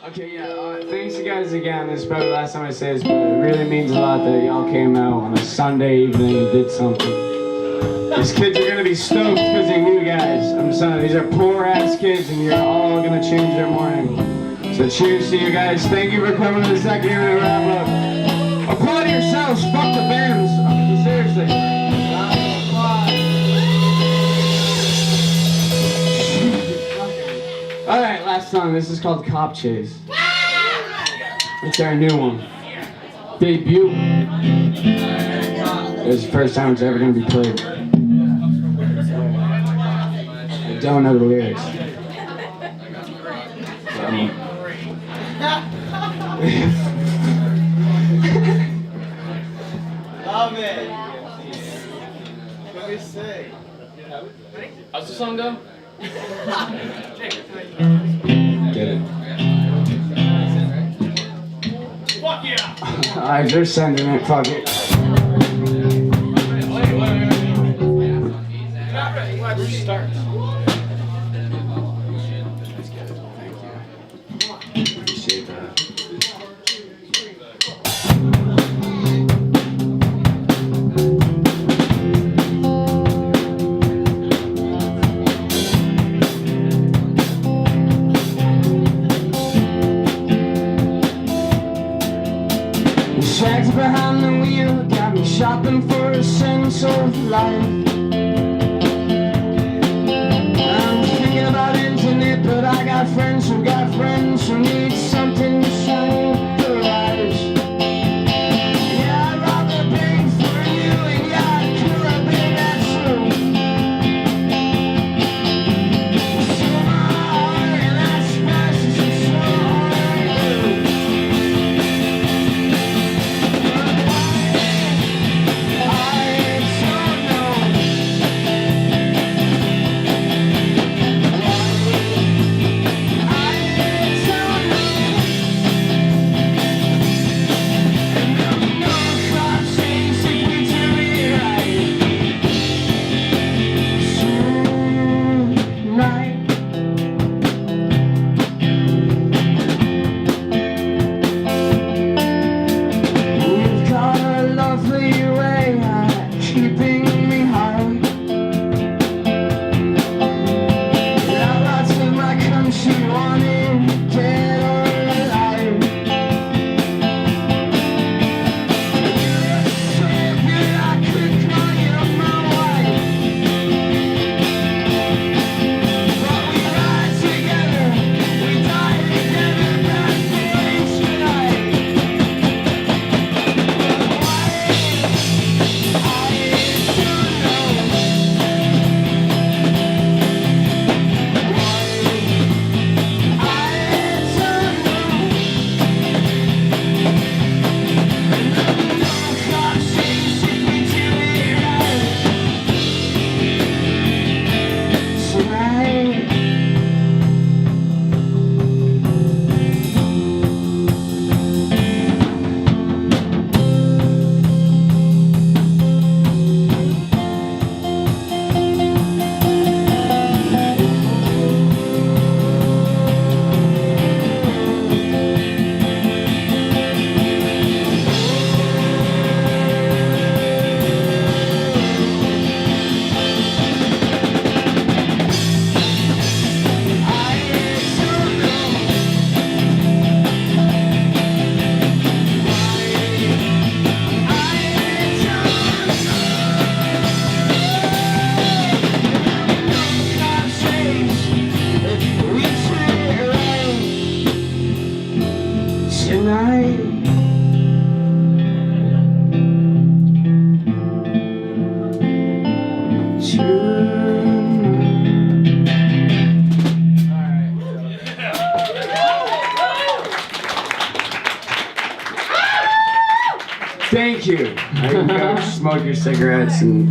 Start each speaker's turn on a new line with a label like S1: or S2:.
S1: Okay, yeah, thanks you guys again. This is probably the last time I say this, but it really means a lot that y'all came out on a Sunday evening and did something. These kids are gonna be stoked because they're new guys. I'm sorry, these are poor-ass kids and you're all gonna change their morning. So cheers to you guys. Thank you for coming to the second year of the wrap-up. Applaud yourselves, fuck the bands. Seriously. Alright, last song. This is called Cop Chase. It's our new one. Debut. It's the first time it's ever going to be played. I don't know the lyrics.
S2: Love it. What do we say?
S3: How's the song go?
S1: Get it.
S3: Fuck yeah!
S1: Alright, they're sending it. Fuck it.
S3: Start.
S1: Appreciate that. The shags behind the wheel got me shopping for a sense of life. I'm thinking about internet, but I got friends who need something to shine their eyes. Yeah, I'd rather pay for you, and yeah, I'd kill a bit, that's true. So my heart, and I smash it so hard. Thank you. There you go. Smoke your cigarettes and